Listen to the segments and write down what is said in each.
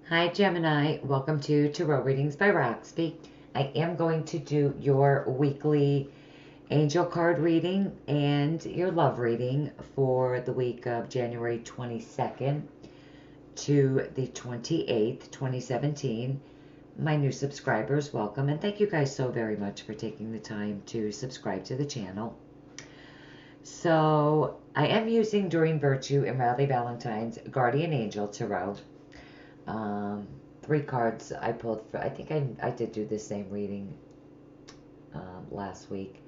Hi Gemini, welcome to Tarot Readings by Roxby. I am going to do your weekly angel card reading and your love reading for the week of January 22nd to the 28th, 2017. My new subscribers, welcome, and thank you guys so very much for taking the time to subscribe to the channel. So, I am using During Virtue and Raleigh Valentine's Guardian Angel Tarot. Um, 3 cards I pulled for, I think I did do the same reading last week.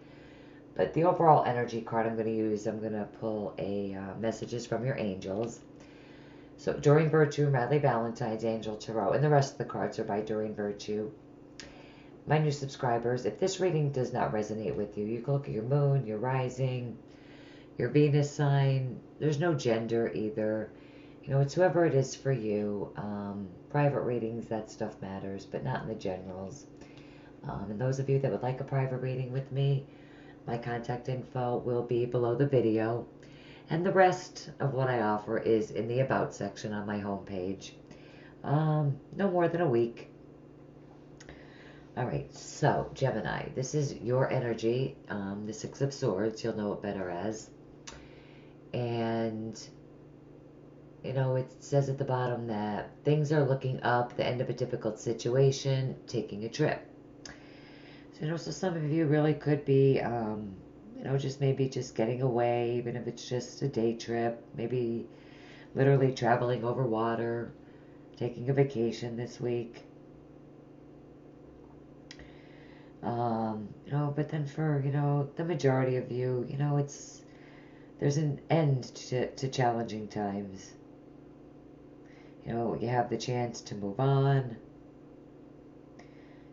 But the overall energy card I'm going to use, I'm going to pull a messages from your angels. So During Virtue, Radley Valentine's Angel Tarot, and the rest of the cards are by During Virtue. My new subscribers, if this reading does not resonate with you, you can look at your moon, your rising, your Venus sign. There's no gender either. You know, it's whoever it is for you. Private readings, that stuff matters, but not in the generals. And those of you that would like a private reading with me, my contact info will be below the video. And the rest of what I offer is in the About section on my homepage. No more than a week. Alright, so Gemini, this is your energy. The Six of Swords, you'll know it better as. And you know, it says at the bottom that things are looking up, the end of a difficult situation, taking a trip. So, you know, so some of you really could be, you know, just maybe just getting away, even if it's just a day trip, maybe literally traveling over water, taking a vacation this week. You know, but then for, you know, the majority of you, you know, there's an end to challenging times. You know, you have the chance to move on.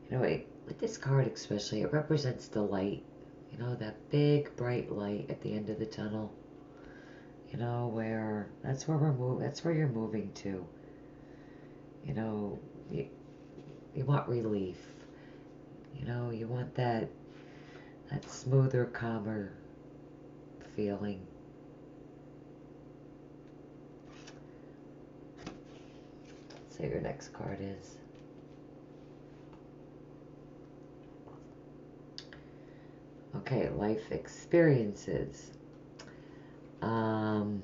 You know, with this card especially, it represents the light. You know, that big, bright light at the end of the tunnel. You know, where, that's where that's where you're moving to. You know, you want relief. You know, you want that smoother, calmer feeling. Let's see what your next card is. Okay, life experiences. Okay,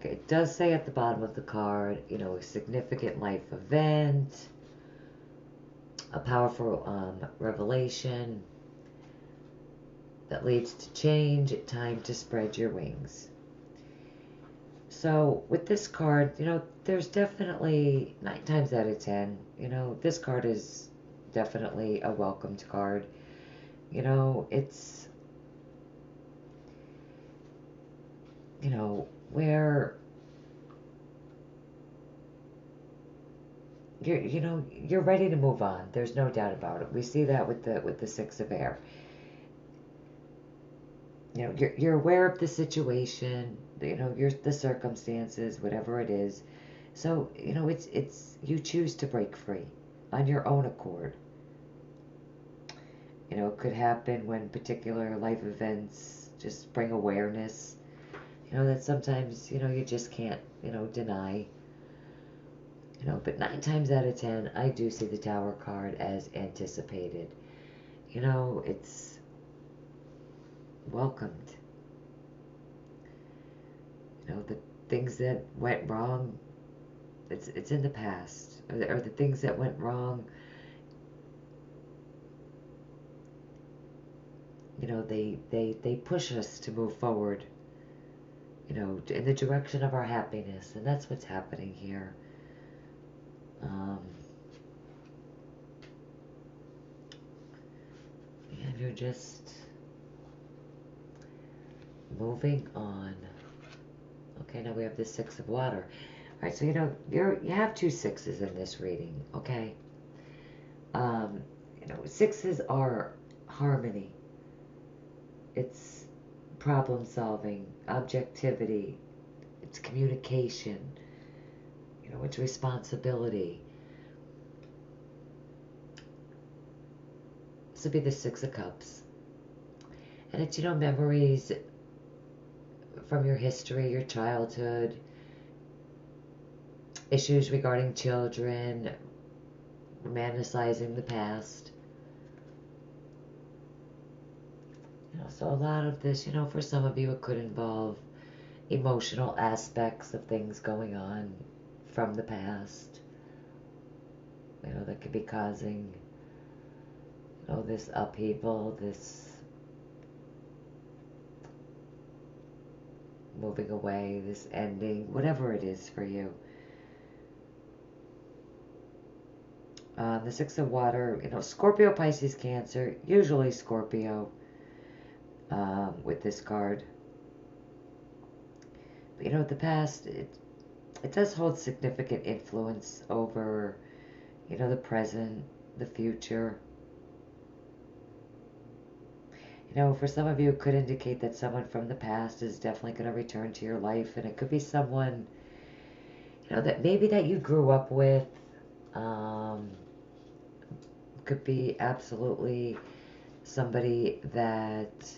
it does say at the bottom of the card, you know, a significant life event, a powerful revelation that leads to change, time to spread your wings. So with this card, you know, there's definitely 9 times out of 10, you know, this card is definitely a welcomed card. You know, it's, you know, where you're ready to move on. There's no doubt about it. We see that with the Six of Air. You know, you're aware of the situation, you know, the circumstances, whatever it is. So, you know, it's you choose to break free on your own accord. You know, it could happen when particular life events just bring awareness. You know, that sometimes, you know, you just can't, you know, deny. You know, but 9 times out of 10, I do see the Tower card as anticipated. You know, it's welcomed. You know, the things that went wrong, it's in the past. Or the things that went wrong, you know, they push us to move forward, you know, in the direction of our happiness. And that's what's happening here. And you're just moving on. Okay, now we have the Six of Water. All right, so you know you have 2 sixes in this reading. Okay, you know, sixes are harmony. It's problem solving, objectivity. It's communication. You know, it's responsibility. This would be the Six of Cups, and it's, you know, memories from your history, your childhood. issues regarding children, romanticizing the past. So a lot of this, for some of you, it could involve emotional aspects of things going on from the past, that could be causing, this upheaval, this moving away, this ending, whatever it is for you. The Six of Water, Scorpio, Pisces, Cancer, usually Scorpio with this card. But the past, it does hold significant influence over, the present, the future. For some of you, it could indicate that someone from the past is definitely going to return to your life, and it could be someone, that maybe that you grew up with. Could be absolutely somebody that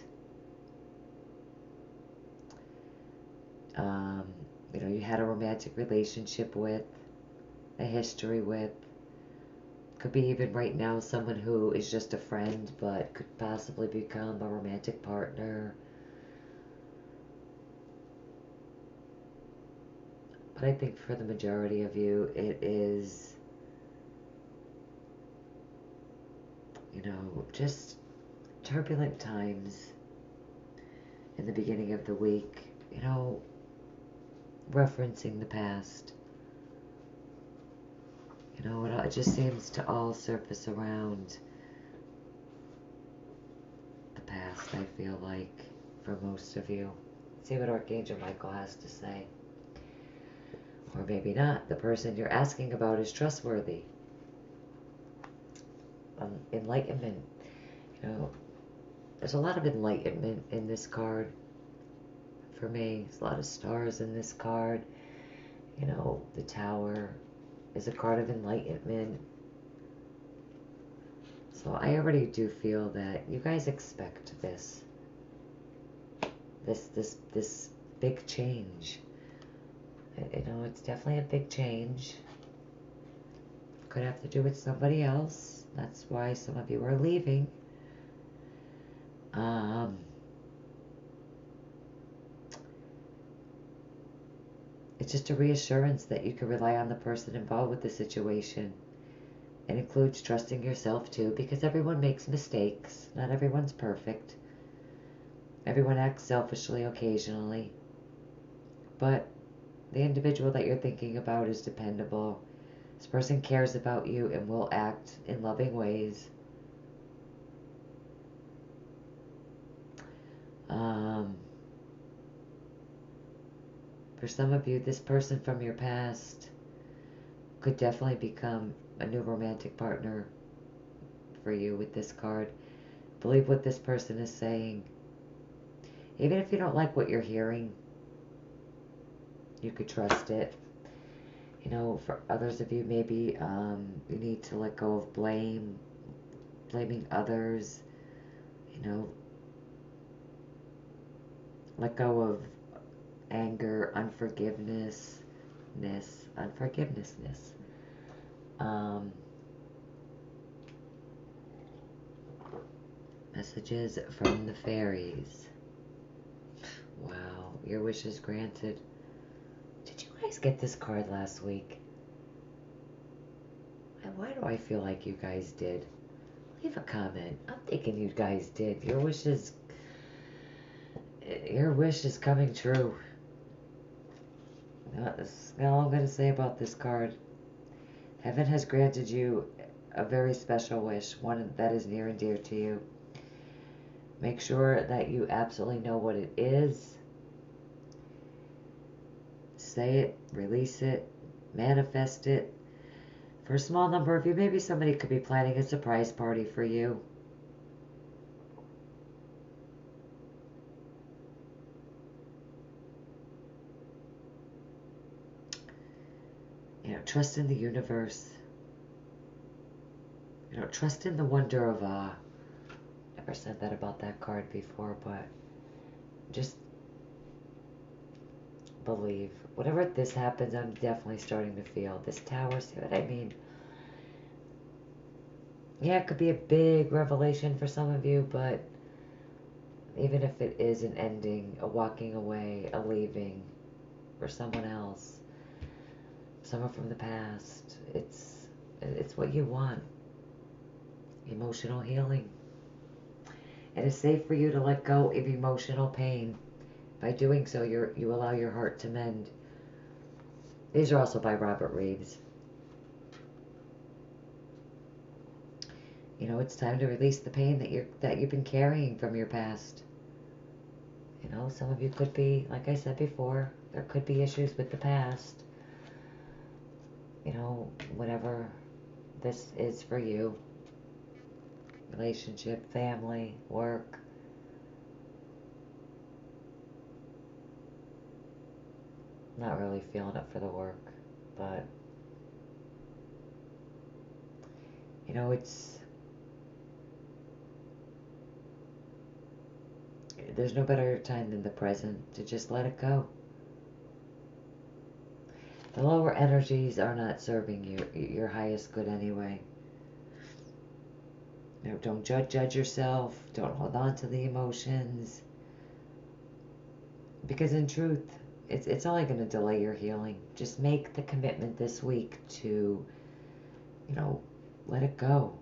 you had a romantic relationship with, a history with. Could be even right now someone who is just a friend but could possibly become a romantic partner. But I think for the majority of you, it is, just turbulent times in the beginning of the week, referencing the past. It just seems to all surface around the past, I feel like, for most of you. Let's see what Archangel Michael has to say. Or maybe not. The person you're asking about is trustworthy. Enlightenment. There's a lot of enlightenment in this card. For me, there's a lot of stars in this card. The Tower is a card of enlightenment. So I already do feel that you guys expect this big change. It's definitely a big change. Could have to do with somebody else. That's why some of you are leaving. It's just a reassurance that you can rely on the person involved with the situation. It includes trusting yourself too, because everyone makes mistakes. Not everyone's perfect. Everyone acts selfishly occasionally. But the individual that you're thinking about is dependable. This person cares about you and will act in loving ways. For some of you, this person from your past could definitely become a new romantic partner for you with this card. Believe what this person is saying. Even if you don't like what you're hearing, you could trust it. For others of you, maybe you need to let go of blaming others. Let go of anger, unforgiveness. Messages from the fairies. Wow, your wish is granted. Did you guys get this card last week? And why do I feel like you guys did? Leave a comment. I'm thinking you guys did. Your wish is coming true. That's all I'm going to say about this card. Heaven has granted you a very special wish, one that is near and dear to you. Make sure that you absolutely know what it is. Say it, release it, manifest it. For a small number of you, maybe somebody could be planning a surprise party for you. Trust in the universe. Trust in the wonder of awe. Never said that about that card before, but just believe. Whenever this happens, I'm definitely starting to feel this tower. See what I mean? Yeah, it could be a big revelation for some of you, but even if it is an ending, a walking away, a leaving for someone else, someone from the past, it's what you want. Emotional healing. It is safe for you to let go of emotional pain. By doing so, you allow your heart to mend. These are also by Robert Reeves. You know, it's time to release the pain that you've been carrying from your past. You know, some of you could be, like I said before, there could be issues with the past. You know, whatever this is for you. Relationship, family, work. Not really feeling it for the work, but you know, there's no better time than the present to just let it go. The lower energies are not serving your highest good anyway. You know, don't judge yourself. Don't hold on to the emotions. Because in truth, it's only going to delay your healing. Just make the commitment this week to, you know, let it go.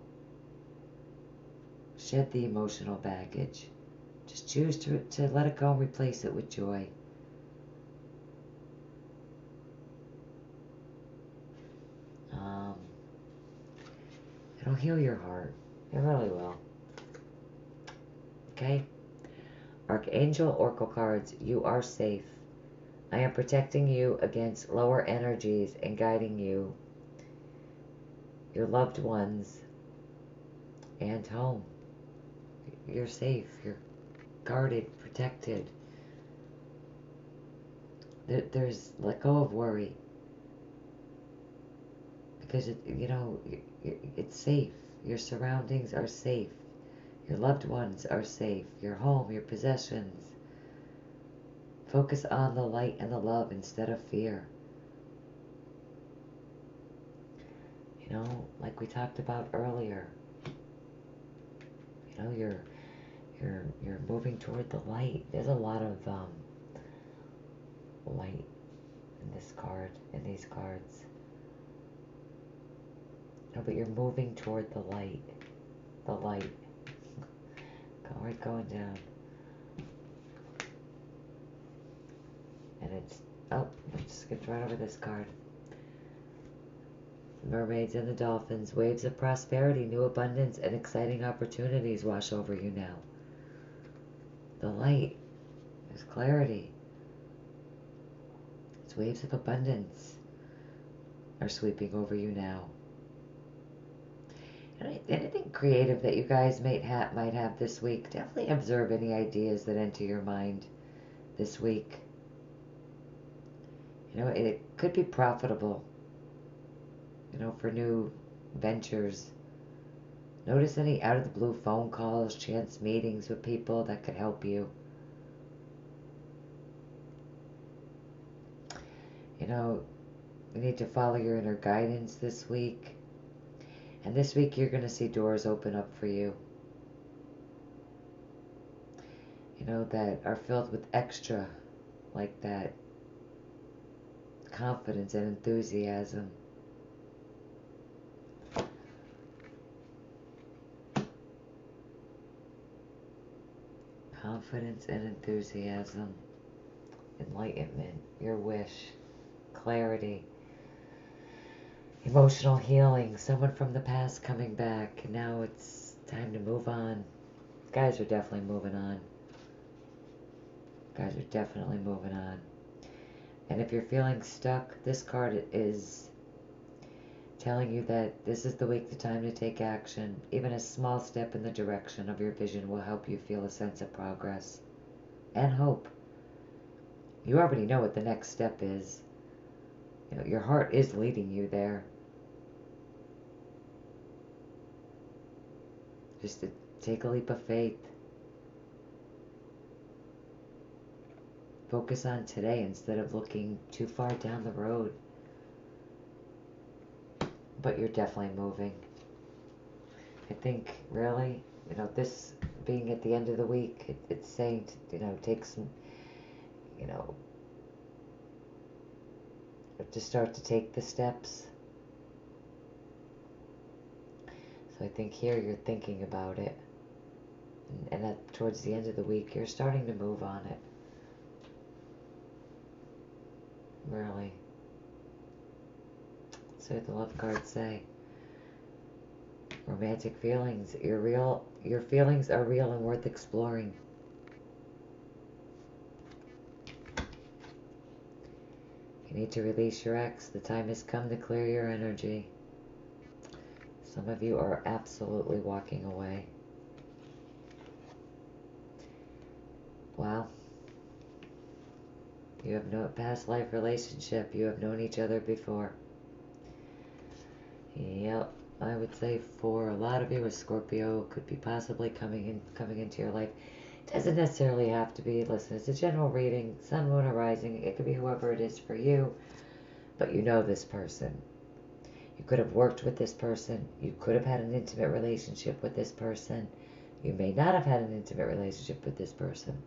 Shed the emotional baggage. Just choose to let it go and replace it with joy. It'll heal your heart. It really will. Okay? Archangel Oracle cards, you are safe. I am protecting you against lower energies and guiding you, your loved ones, and home. You're safe. You're guarded, protected. There's let go of worry. Because, it's safe. Your surroundings are safe. Your loved ones are safe. Your home, your possessions. Focus on the light and the love instead of fear. You know, like we talked about earlier. You know, you're moving toward the light. There's a lot of light in this card, in these cards. No, but you're moving toward the light. The light. Going down. And it's, oh, I just skipped right over this card. Mermaids and the dolphins, waves of prosperity, new abundance, and exciting opportunities wash over you now. The light. There's clarity. It's waves of abundance are sweeping over you now. Anything creative that you guys might have this week, definitely observe any ideas that enter your mind this week. You know, it could be profitable, you know, for new ventures. Notice any out-of-the-blue phone calls, chance meetings with people that could help you. You know, you need to follow your inner guidance this week. And this week you're going to see doors open up for you. You know, that are filled with extra, like that, confidence and enthusiasm. Confidence and enthusiasm. Enlightenment, your wish, clarity. Emotional healing, someone from the past coming back. And now it's time to move on. Guys are definitely moving on. Guys are definitely moving on. And if you're feeling stuck, this card is telling you that this is the week, the time to take action. Even a small step in the direction of your vision will help you feel a sense of progress and hope. You already know what the next step is. You know, your heart is leading you there. Just to take a leap of faith. Focus on today instead of looking too far down the road. But you're definitely moving. I think, really, you know, this being at the end of the week, it's saying, you know, take some, you know, to start to take the steps. So I think here you're thinking about it. And towards the end of the week, you're starting to move on it. Really. So what the love cards say. Romantic feelings. Your feelings are real and worth exploring. You need to release your ex. The time has come to clear your energy. Some of you are absolutely walking away. Wow. You have no past life relationship. You have known each other before. Yep. I would say for a lot of you, a Scorpio could be possibly coming into your life. It doesn't necessarily have to be. Listen, it's a general reading. Sun, moon, or rising. It could be whoever it is for you. But you know this person. You could have worked with this person. You could have had an intimate relationship with this person. You may not have had an intimate relationship with this person.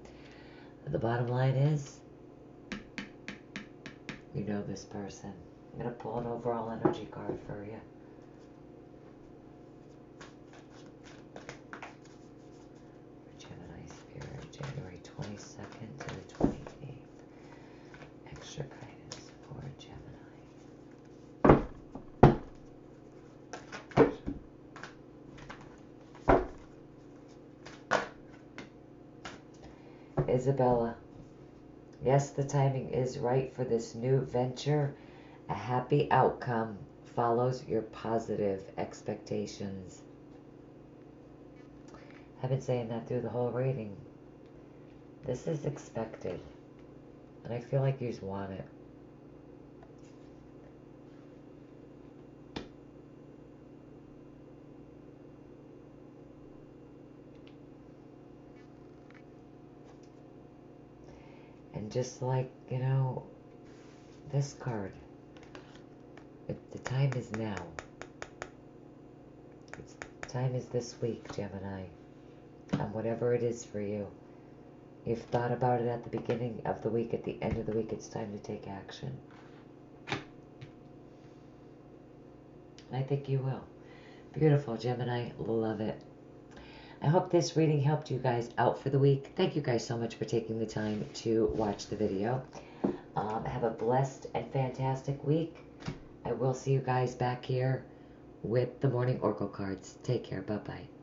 But the bottom line is, you know this person. I'm going to pull an overall energy card for you. Gemini Spirit, January 22nd to the 28th. Extra guidance for Gemini. Isabella. Yes, the timing is right for this new venture. A happy outcome follows your positive expectations. I've been saying that through the whole reading. This is expected. And I feel like you just want it. And just like, you know, this card, the time is now. The time is this week, Gemini. And whatever it is for you. You've thought about it at the beginning of the week, at the end of the week, it's time to take action. I think you will. Beautiful, Gemini. Love it. I hope this reading helped you guys out for the week. Thank you guys so much for taking the time to watch the video. Have a blessed and fantastic week. I will see you guys back here with the morning oracle cards. Take care. Bye-bye.